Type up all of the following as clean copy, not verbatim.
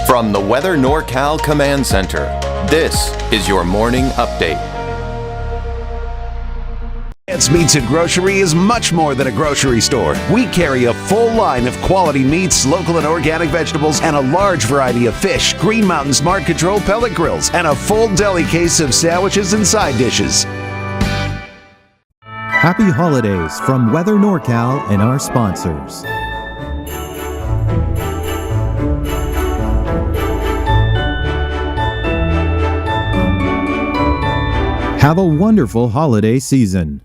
From the Weather NorCal Command Center, this is your morning update. Meats and Grocery is much more than a grocery store. We carry a full line of quality meats, local and organic vegetables, and a large variety of fish, Green Mountain Smart Control pellet grills, and a full deli case of sandwiches and side dishes. Happy holidays from Weather NorCal and our sponsors. Have a wonderful holiday season.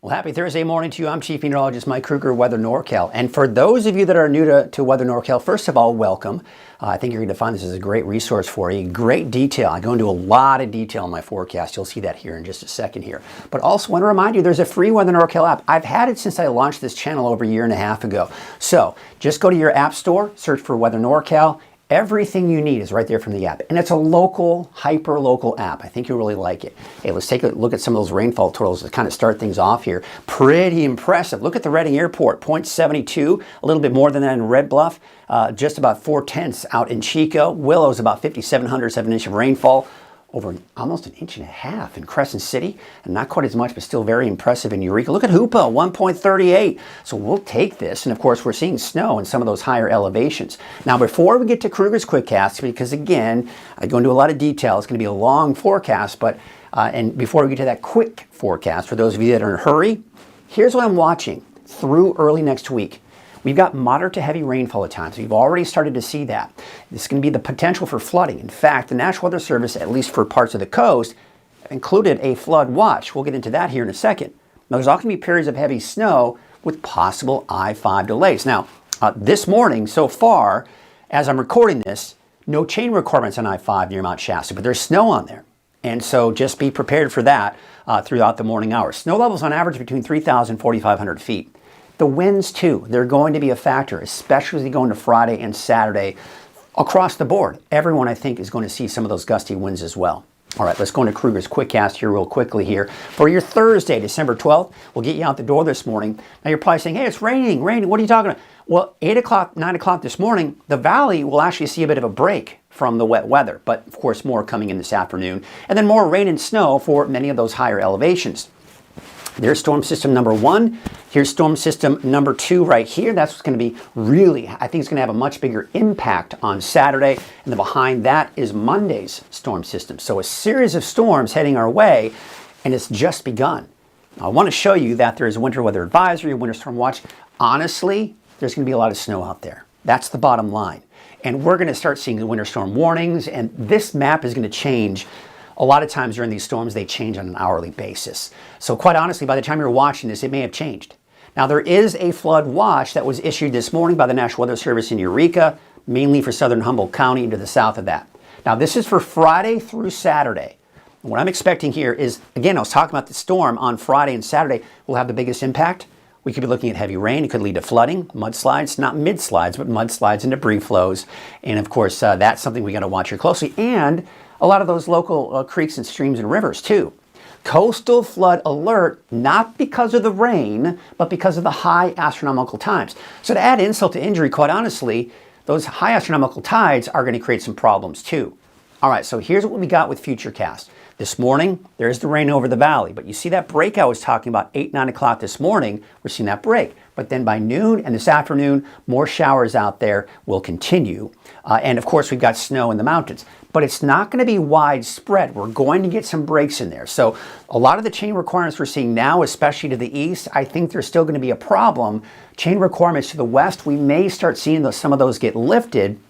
Well, happy Thursday morning to you. I'm Chief Meteorologist Mike Krueger, Weather NorCal. And for those of you that are new to Weather NorCal, first of all, welcome. I think you're going to find this as a great resource for you. Great detail. I go into a lot of detail in my forecast. You'll see that here in just a second here. But also want to remind you, there's a free Weather NorCal app. I've had it since I launched this channel over a year and a half ago. So just go to your app store, search for Weather NorCal. Everything you need is right there from the app. And it's a local, hyper-local app. I think you'll really like it. Hey, let's take a look at some of those rainfall totals to kind of start things off here. Pretty impressive. Look at the Redding Airport, 0.72, a little bit more than that in Red Bluff. Just about 4/10 out in Chico. Willow's about 5,700, 7 inch of rainfall. Over almost 1.5 inches in Crescent City, and not quite as much, but still very impressive in Eureka. Look at Hoopa, 1.38. So we'll take this, and of course we're seeing snow in some of those higher elevations. Now before we get to Krueger's Quickcast, because again, I go into a lot of detail, it's going to be a long forecast, but and before we get to that quick forecast, for those of you that are in a hurry, here's what I'm watching through early next week. We've got moderate to heavy rainfall at times. We've already started to see that. This is going to be the potential for flooding. In fact, the National Weather Service, at least for parts of the coast, included a flood watch. We'll get into that here in a second. Now, there's also going to be periods of heavy snow with possible I-5 delays. Now, this morning, so far, as I'm recording this, no chain requirements on I-5 near Mount Shasta, but there's snow on there. And so just be prepared for that throughout the morning hours. Snow levels on average between 3,000 and 4,500 feet. The winds, too, they're going to be a factor, especially as we go into Friday and Saturday. Across the board, everyone, I think, is going to see some of those gusty winds as well. All right, let's go into Krueger's Quickcast here real quickly here. For your Thursday, December 12th, we'll get you out the door this morning. Now, you're probably saying, hey, it's raining. What are you talking about? Well, 8 o'clock, 9 o'clock this morning, the valley will actually see a bit of a break from the wet weather. But, of course, more coming in this afternoon. And then more rain and snow for many of those higher elevations. There's storm system number 1. Here's storm system number 2 right here. That's what's going to be really, I think it's going to have a much bigger impact on Saturday. And then behind that is Monday's storm system. So a series of storms heading our way, and it's just begun. Now, I want to show you that there is a winter weather advisory, a winter storm watch. Honestly, there's going to be a lot of snow out there. That's the bottom line. And we're going to start seeing the winter storm warnings, and this map is going to change. A lot of times during these storms, they change on an hourly basis. So quite honestly, by the time you're watching this, it may have changed. Now, there is a flood watch that was issued this morning by the National Weather Service in Eureka, mainly for southern Humboldt County and to the south of that. Now, this is for Friday through Saturday. And what I'm expecting here is, again, I was talking about the storm on Friday and Saturday will have the biggest impact. We could be looking at heavy rain. It could lead to flooding, mudslides, not midslides, but mudslides and debris flows. And of course, that's something we got to watch here closely. And a lot of those local creeks and streams and rivers too. Coastal flood alert, not because of the rain, but because of the high astronomical times. So to add insult to injury, quite honestly, those high astronomical tides are going to create some problems too. All right, so here's what we got with Futurecast. This morning, there's the rain over the valley, but you see that break I was talking about 8, 9 o'clock this morning, we're seeing that break. But then by noon and this afternoon, more showers out there will continue. And of course, we've got snow in the mountains, but it's not going to be widespread. We're going to get some breaks in there. So a lot of the chain requirements we're seeing now, especially to the east, I think there's still going to be a problem. Chain requirements to the west, we may start seeing some of those get lifted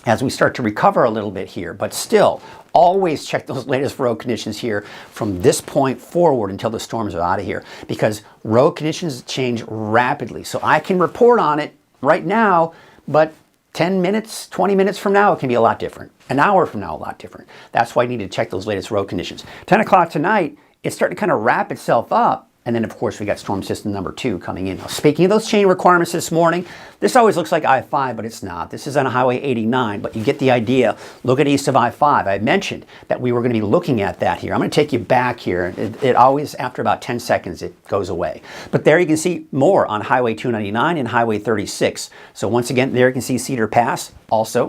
as we start to recover a little bit here, but still, always check those latest road conditions here from this point forward until the storms are out of here, because road conditions change rapidly. So I can report on it right now, but 10 minutes, 20 minutes from now, it can be a lot different. An hour from now, a lot different. That's why you need to check those latest road conditions. 10 o'clock tonight, it's starting to kind of wrap itself up. And then, of course, we got storm system number 2 coming in. Now, speaking of those chain requirements this morning, this always looks like I-5, but it's not. This is on Highway 89, but you get the idea. Look at east of I-5. I mentioned that we were going to be looking at that here. I'm going to take you back here. It always, after about 10 seconds, it goes away. But there you can see more on Highway 299 and Highway 36. So once again, there you can see Cedar Pass, also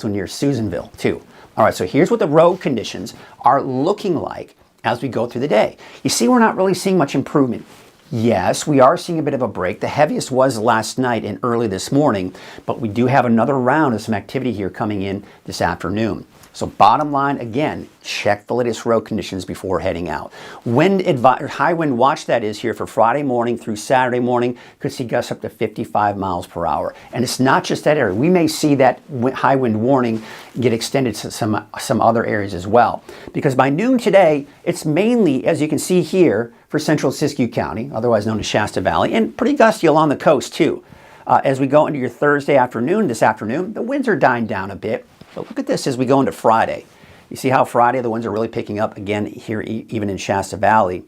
near Susanville, too. All right, so here's what the road conditions are looking like as we go through the day. You see, we're not really seeing much improvement. Yes, we are seeing a bit of a break. The heaviest was last night and early this morning, but we do have another round of some activity here coming in this afternoon. So bottom line, again, check the latest road conditions before heading out. High wind watch that is here for Friday morning through Saturday morning. Could see gusts up to 55 miles per hour. And it's not just that area. We may see that high wind warning get extended to some other areas as well. Because by noon today, it's mainly, as you can see here, for central Siskiyou County, otherwise known as Shasta Valley, and pretty gusty along the coast too. As we go into your Thursday afternoon, this afternoon, the winds are dying down a bit. But look at this as we go into Friday. You see how Friday the winds are really picking up again here, even in Shasta Valley.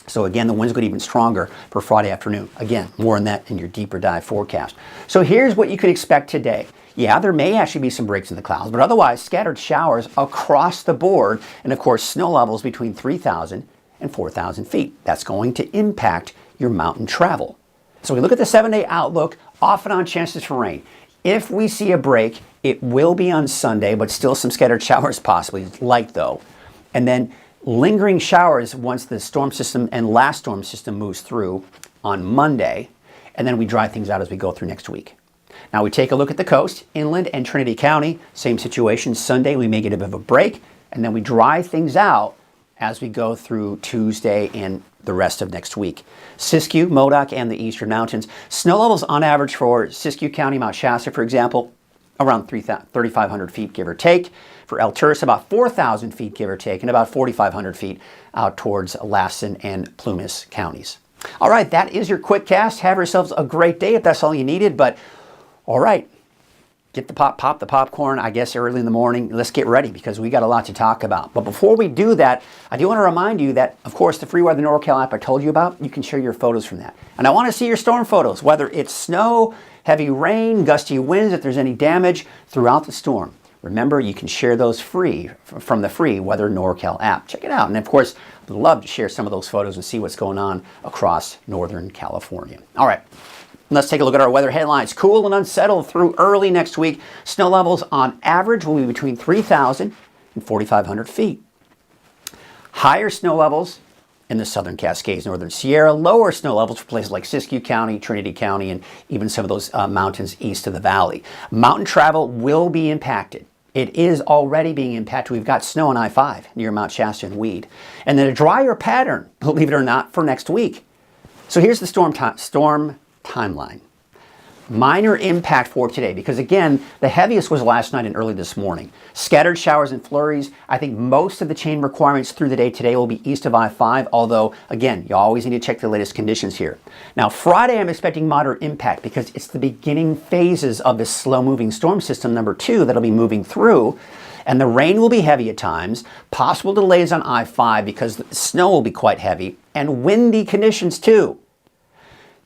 So again, the winds get even stronger for Friday afternoon. Again, more on that in your deeper dive forecast. So here's what you could expect today. Yeah, there may actually be some breaks in the clouds, but otherwise scattered showers across the board. And of course, snow levels between 3,000 and 4,000 feet. That's going to impact your mountain travel. So we look at the 7-day outlook, off and on chances for rain. If we see a break, it will be on Sunday, but still some scattered showers possibly, light though. And then lingering showers once the storm system and last storm system moves through on Monday. And then we dry things out as we go through next week. Now we take a look at the coast, inland and Trinity County. Same situation. Sunday we may get a bit of a break. And then we dry things out as we go through Tuesday and the rest of next week. Siskiyou, Modoc, and the Eastern Mountains. Snow levels on average for Siskiyou County, Mount Shasta, for example, around 3,500 feet, give or take. For El Terce, about 4,000 feet, give or take, and about 4,500 feet out towards Lassen and Plumas counties. All right, that is your Quickcast. Have yourselves a great day if that's all you needed. But all right, get the pop the popcorn, I guess, early in the morning. Let's get ready because we got a lot to talk about. But before we do that, I do want to remind you that, of course, the free Weather NorCal app I told you about, you can share your photos from that. And I want to see your storm photos, whether it's snow, heavy rain, gusty winds, if there's any damage throughout the storm. Remember, you can share those free from the free Weather NorCal app. Check it out. And of course, I'd love to share some of those photos and see what's going on across Northern California. All right. Let's take a look at our weather headlines. Cool and unsettled through early next week. Snow levels on average will be between 3,000 and 4,500 feet. Higher snow levels in the southern Cascades, northern Sierra. Lower snow levels for places like Siskiyou County, Trinity County, and even some of those mountains east of the valley. Mountain travel will be impacted. It is already being impacted. We've got snow on I-5 near Mount Shasta and Weed. And then a drier pattern, believe it or not, for next week. So here's the storm timeline. Minor impact for today because, again, the heaviest was last night and early this morning. Scattered showers and flurries. I think most of the chain requirements through the day today will be east of I-5, although, again, you always need to check the latest conditions here. Now, Friday, I'm expecting moderate impact because it's the beginning phases of this slow-moving storm system number 2 that'll be moving through, and the rain will be heavy at times, possible delays on I-5 because the snow will be quite heavy, and windy conditions too.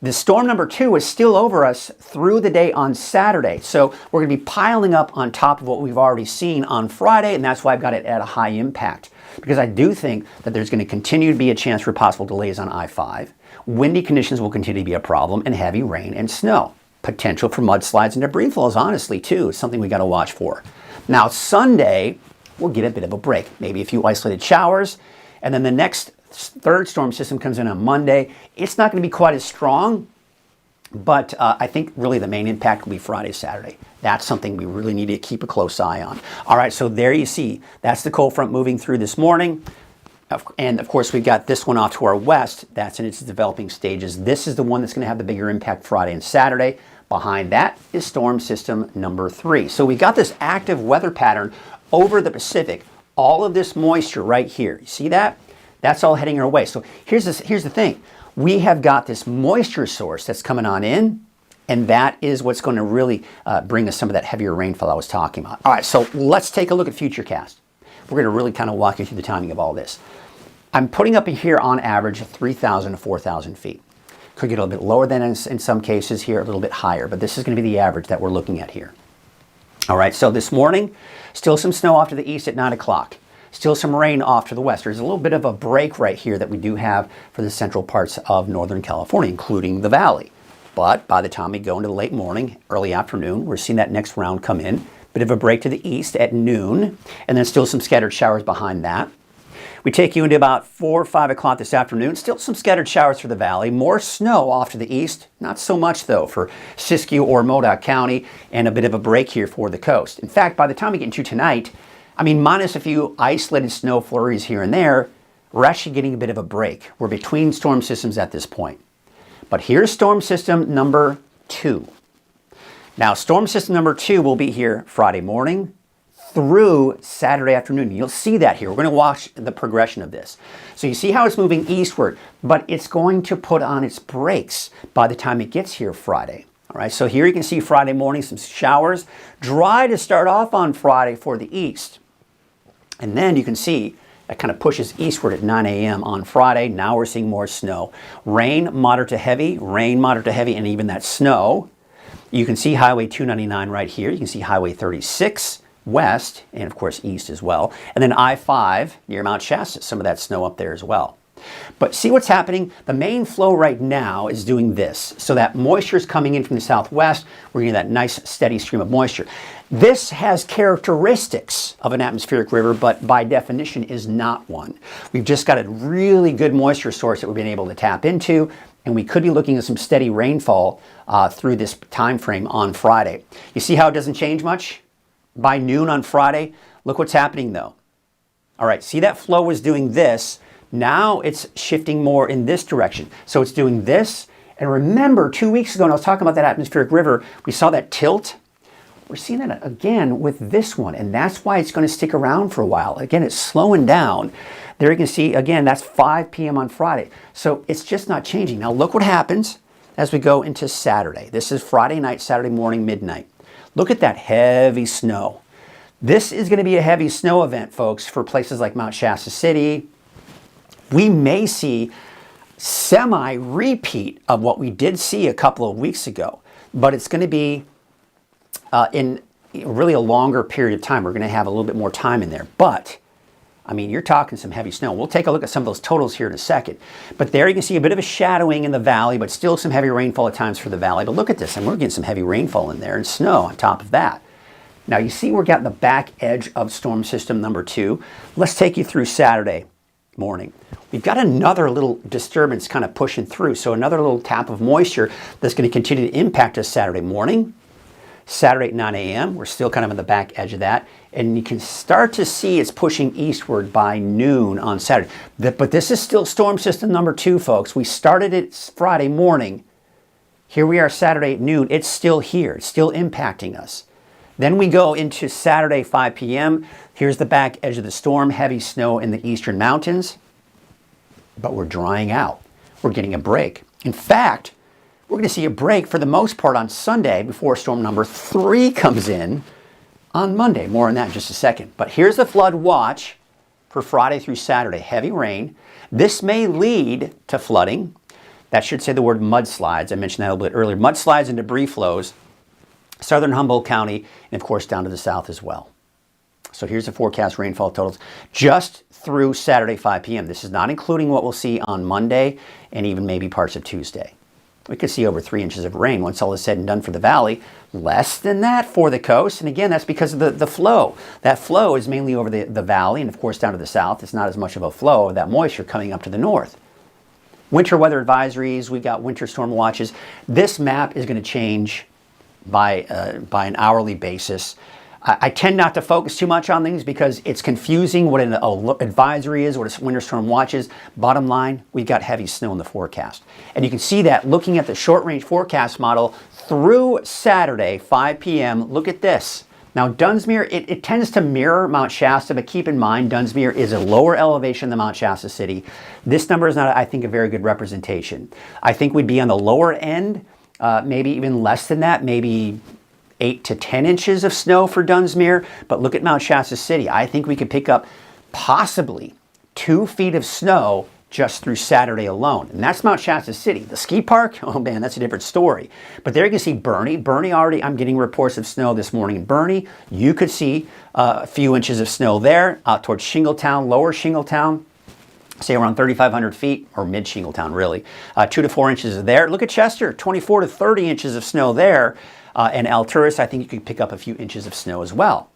The storm number 2 is still over us through the day on Saturday. So we're going to be piling up on top of what we've already seen on Friday, and that's why I've got it at a high impact. Because I do think that there's going to continue to be a chance for possible delays on I-5. Windy conditions will continue to be a problem, and heavy rain and snow. Potential for mudslides and debris flows, honestly, too. It's something we got to watch for. Now, Sunday, we'll get a bit of a break. Maybe a few isolated showers, and then the next third storm system comes in on Monday. It's not going to be quite as strong, but I think really the main impact will be Friday, Saturday. That's something we really need to keep a close eye on. All right, so there you see. That's the cold front moving through this morning. And of course, we've got this one off to our west. That's in its developing stages. This is the one that's going to have the bigger impact Friday and Saturday. Behind that is storm system number 3. So we've got this active weather pattern over the Pacific. All of this moisture right here. You see that? That's all heading our way. So here's the thing. We have got this moisture source that's coming on in, and that is what's going to really bring us some of that heavier rainfall I was talking about. All right, so let's take a look at Futurecast. We're going to really kind of walk you through the timing of all this. I'm putting up here on average 3,000 to 4,000 feet. Could get a little bit lower than in some cases here, a little bit higher, but this is going to be the average that we're looking at here. All right, so this morning, still some snow off to the east at 9 o'clock. Still some rain off to the west. There's a little bit of a break right here that we do have for the central parts of Northern California, including the valley. But by the time we go into the late morning, early afternoon, we're seeing that next round come in. Bit of a break to the east at noon, and then still some scattered showers behind that. We take you into about 4 or 5 o'clock this afternoon. Still some scattered showers for the valley. More snow off to the east. Not so much, though, for Siskiyou or Modoc County, and a bit of a break here for the coast. In fact, by the time we get into tonight, I mean, minus a few isolated snow flurries here and there, we're actually getting a bit of a break. We're between storm systems at this point. But here's storm system number 2. Now, storm system number 2 will be here Friday morning through Saturday afternoon. You'll see that here. We're going to watch the progression of this. So you see how it's moving eastward, but it's going to put on its brakes by the time it gets here Friday. All right, so here you can see Friday morning, some showers. Dry to start off on Friday for the east. And then you can see that kind of pushes eastward at 9 a.m. on Friday. Now we're seeing more snow. Rain, moderate to heavy, and even that snow. You can see Highway 299 right here. You can see Highway 36 west, and of course east as well. And then I-5 near Mount Shasta, some of that snow up there as well. But see what's happening? The main flow right now is doing this. So that moisture is coming in from the southwest. We're getting that nice steady stream of moisture. This has characteristics of an atmospheric river, but by definition is not one. We've just got a really good moisture source that we've been able to tap into, and we could be looking at some steady rainfall through this time frame on Friday. You see how it doesn't change much? By noon on Friday, look what's happening though. All right, see that flow was doing this. Now it's shifting more in this direction. So it's doing this. And remember, 2 weeks ago, when I was talking about that atmospheric river, we saw that tilt. We're seeing that again with this one. And that's why it's going to stick around for a while. Again, it's slowing down. There you can see, again, that's 5 p.m. on Friday. So it's just not changing. Now look what happens as we go into Saturday. This is Friday night, Saturday morning, midnight. Look at that heavy snow. This is going to be a heavy snow event, folks, for places like Mount Shasta City. We may see semi-repeat of what we did see a couple of weeks ago, but it's going to be in really a longer period of time. We're going to have a little bit more time in there, but I mean, you're talking some heavy snow. We'll take a look at some of those totals here in a second. But there you can see a bit of a shadowing in the valley, but still some heavy rainfall at times for the valley. But look at this, and we're getting some heavy rainfall in there and snow on top of that. Now you see we're getting the back edge of storm system number 2. Let's take you through Saturday morning. We've got another little disturbance kind of pushing through. So another little tap of moisture that's going to continue to impact us Saturday morning. Saturday at 9 a.m. We're still kind of on the back edge of that. And you can start to see it's pushing eastward by noon on Saturday. But this is still storm system number 2, folks. We started it Friday morning. Here we are Saturday at noon. It's still here. It's still impacting us. Then we go into Saturday 5 p.m. Here's the back edge of the storm. Heavy snow in the eastern mountains. But we're drying out. We're getting a break. In fact, we're going to see a break for the most part on Sunday before storm number 3 comes in on Monday. More on that in just a second. But here's the flood watch for Friday through Saturday. Heavy rain. This may lead to flooding. That should say the word mudslides. I mentioned that a little bit earlier. Mudslides and debris flows. Southern Humboldt County, and of course down to the south as well. So here's the forecast rainfall totals just through Saturday 5 p.m. This is not including what we'll see on Monday and even maybe parts of Tuesday. We could see over 3 inches of rain once all is said and done for the valley. Less than that for the coast. And again, that's because of the flow. That flow is mainly over the valley and of course down to the south. It's not as much of a flow of that moisture coming up to the north. Winter weather advisories, we've got winter storm watches. This map is going to change by an hourly basis. I tend not to focus too much on things because it's confusing what an advisory is, what a winter storm watch is. Bottom line, we've got heavy snow in the forecast. And you can see that looking at the short range forecast model through Saturday, 5 p.m. Look at this. Now Dunsmuir, it tends to mirror Mount Shasta, but keep in mind Dunsmuir is a lower elevation than Mount Shasta City. This number is not, I think, a very good representation. I think we'd be on the lower end, maybe even less than that, maybe 8 to 10 inches of snow for Dunsmuir. But look at Mount Shasta City. I think we could pick up possibly 2 feet of snow just through Saturday alone. And that's Mount Shasta City. The ski park, oh man, that's a different story. But there you can see Bernie. Bernie already, I'm getting reports of snow this morning in Bernie. You could see a few inches of snow there out towards Shingletown, lower Shingletown, say around 3,500 feet, or mid Shingletown really. 2 to 4 inches there. Look at Chester, 24 to 30 inches of snow there. And Alturas, I think you could pick up a few inches of snow as well.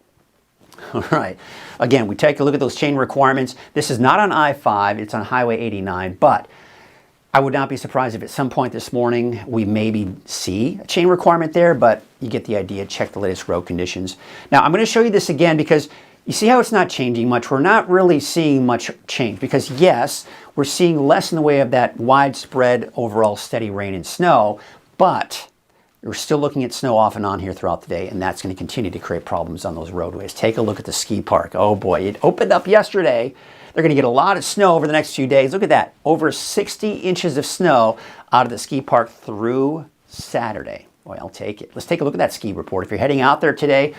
All right. Again, we take a look at those chain requirements. This is not on I-5, it's on Highway 89, but I would not be surprised if at some point this morning we maybe see a chain requirement there, but you get the idea. Check the latest road conditions. Now, I'm going to show you this again because you see how it's not changing much. We're not really seeing much change because, yes, we're seeing less in the way of that widespread overall steady rain and snow, but we're still looking at snow off and on here throughout the day, and that's going to continue to create problems on those roadways. Take a look at the ski park. Oh boy, it opened up yesterday. They're going to get a lot of snow over the next few days. Look at that, over 60 inches of snow out of the ski park through Saturday. Boy, I'll take it. Let's take a look at that ski report. If you're heading out there today,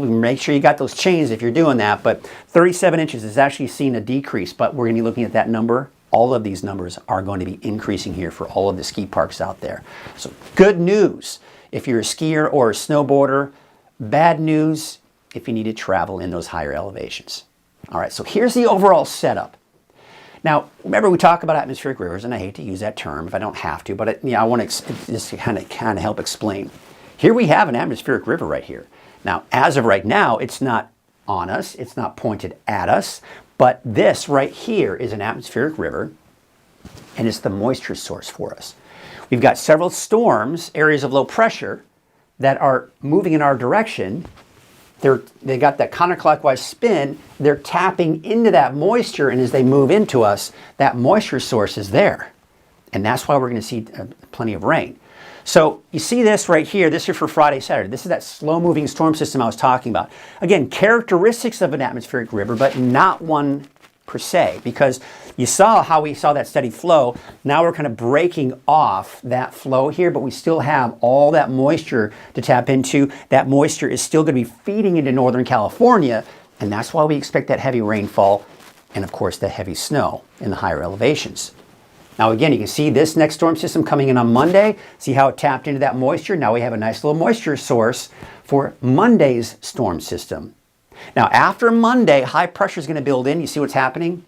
make sure you got those chains if you're doing that, but 37 inches is actually seen a decrease, but we're going to be looking at that number. All of these numbers are going to be increasing here for all of the ski parks out there. So good news if you're a skier or a snowboarder. Bad news if you need to travel in those higher elevations. All right, so here's the overall setup. Now, remember we talk about atmospheric rivers, and I hate to use that term if I don't have to, but I want to just kind of help explain. Here we have an atmospheric river right here. Now, as of right now, it's not on us, it's not pointed at us, but this right here is an atmospheric river, and it's the moisture source for us. We've got several storms, areas of low pressure, that are moving in our direction. They got that counterclockwise spin. They're tapping into that moisture, and as they move into us, that moisture source is there. And that's why we're going to see plenty of rain. So you see this right here. This is for Friday, Saturday. This is that slow-moving storm system I was talking about. Again, characteristics of an atmospheric river, but not one per se, because you saw how we saw that steady flow. Now we're kind of breaking off that flow here, but we still have all that moisture to tap into. That moisture is still going to be feeding into Northern California, and that's why we expect that heavy rainfall and, of course, that heavy snow in the higher elevations. Now again, you can see this next storm system coming in on Monday. See how it tapped into that moisture? Now we have a nice little moisture source for Monday's storm system. Now after Monday, high pressure is going to build in. You see what's happening?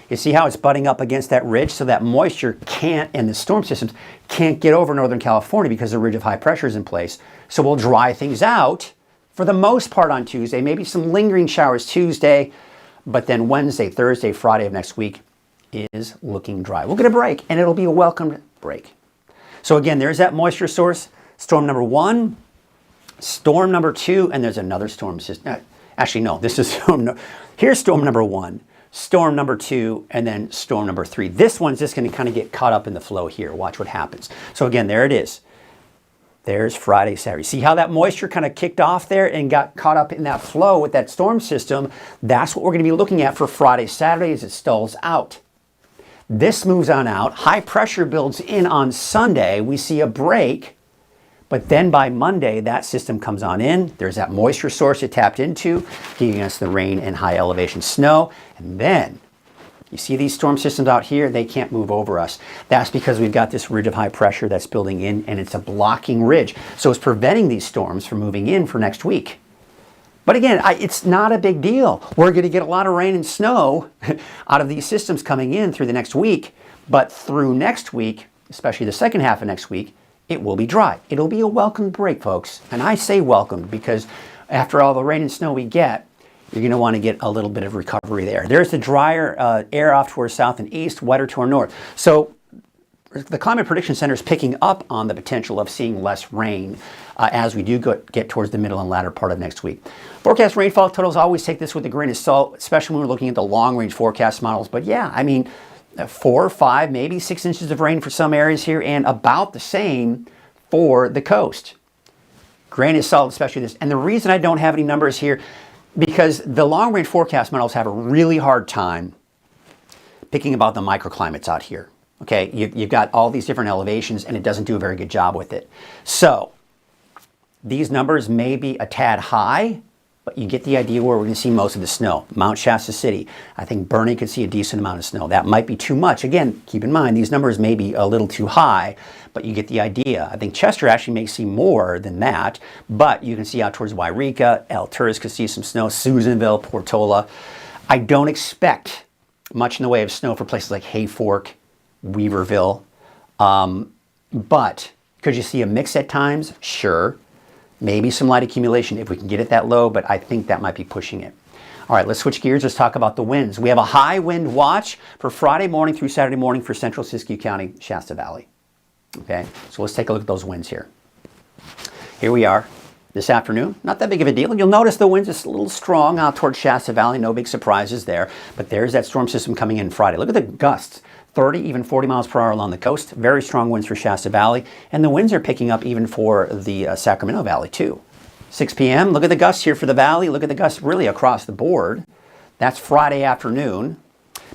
You see how it's butting up against that ridge, so that moisture can't, and the storm systems can't get over Northern California because the ridge of high pressure is in place. So we'll dry things out for the most part on Tuesday. Maybe some lingering showers Tuesday, but then Wednesday, Thursday, Friday of next week is looking dry. We'll get a break, and it'll be a welcomed break. So again, there's that moisture source. Storm number 1, storm number 2, and there's another storm system. Actually, no, this is here's storm number 1, storm number 2, and then storm number 3. This one's just going to kind of get caught up in the flow here. Watch what happens. So again, there it is. There's Friday, Saturday. See how that moisture kind of kicked off there and got caught up in that flow with that storm system? That's what we're going to be looking at for Friday, Saturday as it stalls out. This moves on out. High pressure builds in on Sunday. We see a break. But then by Monday, that system comes on in. There's that moisture source it tapped into, giving us the rain and high elevation snow. And then you see these storm systems out here, they can't move over us. That's because we've got this ridge of high pressure that's building in, and it's a blocking ridge. So it's preventing these storms from moving in for next week. But again, it's not a big deal. We're going to get a lot of rain and snow out of these systems coming in through the next week. But through next week, especially the second half of next week, it will be dry. It'll be a welcome break, folks. And I say welcome because after all the rain and snow we get, you're going to want to get a little bit of recovery there. There's the drier air off towards south and east, wetter toward north. So the Climate Prediction Center is picking up on the potential of seeing less rain as we do get towards the middle and latter part of next week. Forecast rainfall totals, always take this with a grain of salt, especially when we're looking at the long-range forecast models. But yeah, I mean, 4 or 5, maybe 6 inches of rain for some areas here, and about the same for the coast. Grain of salt, especially this. And the reason I don't have any numbers here, because the long-range forecast models have a really hard time picking about the microclimates out here. Okay, you've got all these different elevations, and it doesn't do a very good job with it. So these numbers may be a tad high, but you get the idea where we're going to see most of the snow. Mount Shasta City, I think Bernie could see a decent amount of snow. That might be too much. Again, keep in mind, these numbers may be a little too high, but you get the idea. I think Chester actually may see more than that, but you can see out towards Wairika, Alturas could see some snow, Susanville, Portola. I don't expect much in the way of snow for places like Hayfork, Weaverville, but could you see a mix at times? Sure. Maybe some light accumulation if we can get it that low, but I think that might be pushing it. All right, let's switch gears. Let's talk about the winds. We have a high wind watch for Friday morning through Saturday morning for central Siskiyou County, Shasta Valley. Okay, so let's take a look at those winds here. Here we are this afternoon. Not that big of a deal. You'll notice the winds is a little strong out towards Shasta Valley. No big surprises there, but there's that storm system coming in Friday. Look at the gusts. 30, even 40 miles per hour along the coast. Very strong winds for Shasta Valley. And the winds are picking up even for the Sacramento Valley too. 6 p.m., look at the gusts here for the valley. Look at the gusts really across the board. That's Friday afternoon.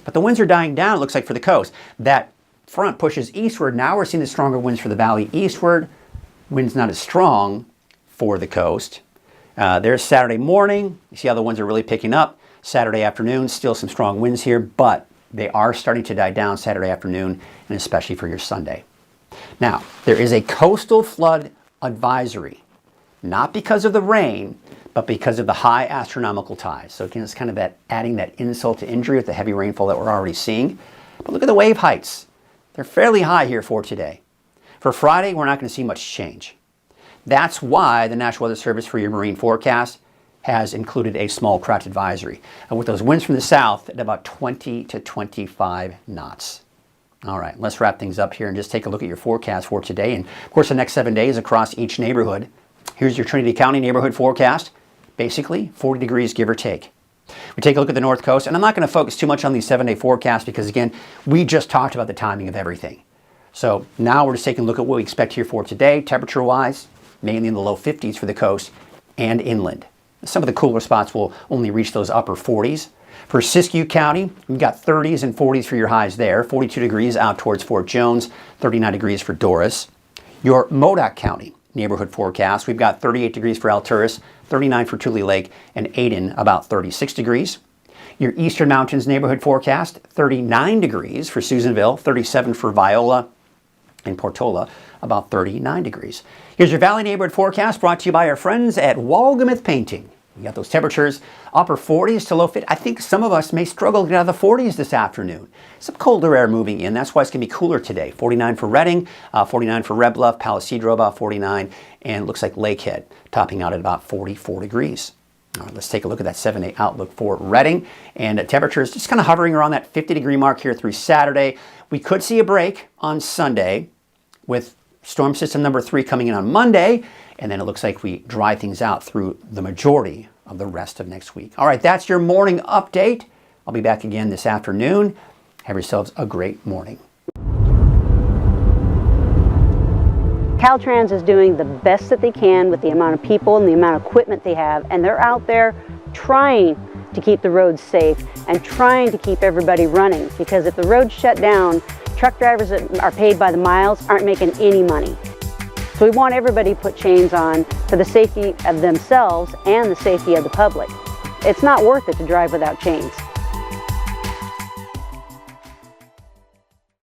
But the winds are dying down, it looks like, for the coast. That front pushes eastward. Now we're seeing the stronger winds for the valley eastward. Winds not as strong for the coast. There's Saturday morning. You see how the winds are really picking up. Saturday afternoon, still some strong winds here, but they are starting to die down Saturday afternoon, and especially for your Sunday. Now, there is a coastal flood advisory, not because of the rain, but because of the high astronomical tides. So again, it's kind of that adding that insult to injury with the heavy rainfall that we're already seeing. But look at the wave heights. They're fairly high here for today. For Friday, we're not going to see much change. That's why the National Weather Service for your marine forecast has included a small craft advisory. And with those winds from the south at about 20 to 25 knots. All right, let's wrap things up here and just take a look at your forecast for today. And of course, the next 7 days across each neighborhood. Here's your Trinity County neighborhood forecast. Basically, 40 degrees, give or take. We take a look at the North Coast, and I'm not going to focus too much on these 7-day forecasts because, again, we just talked about the timing of everything. So now we're just taking a look at what we expect here for today, temperature-wise, mainly in the low 50s for the coast and inland. Some of the cooler spots will only reach those upper 40s. For Siskiyou County, we've got 30s and 40s for your highs there. 42 degrees out towards Fort Jones, 39 degrees for Doris. Your Modoc County neighborhood forecast, we've got 38 degrees for Alturas, 39 for Tule Lake, and Aden about 36 degrees. Your Eastern Mountains neighborhood forecast, 39 degrees for Susanville, 37 for Viola and Portola, about 39 degrees. Here's your Valley neighborhood forecast brought to you by our friends at Walgamouth Painting. You got those temperatures, upper 40s to low 50s. I think some of us may struggle to get out of the 40s this afternoon. Some colder air moving in. That's why it's going to be cooler today. 49 for Redding, 49 for Red Bluff, Palisadro about 49, and it looks like Lakehead topping out at about 44 degrees. All right, let's take a look at that 7-day outlook for Redding. And temperatures just kind of hovering around that 50-degree mark here through Saturday. We could see a break on Sunday with storm system number 3 coming in on Monday, and then it looks like we dry things out through the majority of the rest of next week. All right, that's your morning update. I'll be back again this afternoon. Have yourselves a great morning. Caltrans is doing the best that they can with the amount of people and the amount of equipment they have, and they're out there trying to keep the roads safe and trying to keep everybody running, because if the roads shut down, truck drivers that are paid by the miles aren't making any money. So we want everybody to put chains on for the safety of themselves and the safety of the public. It's not worth it to drive without chains.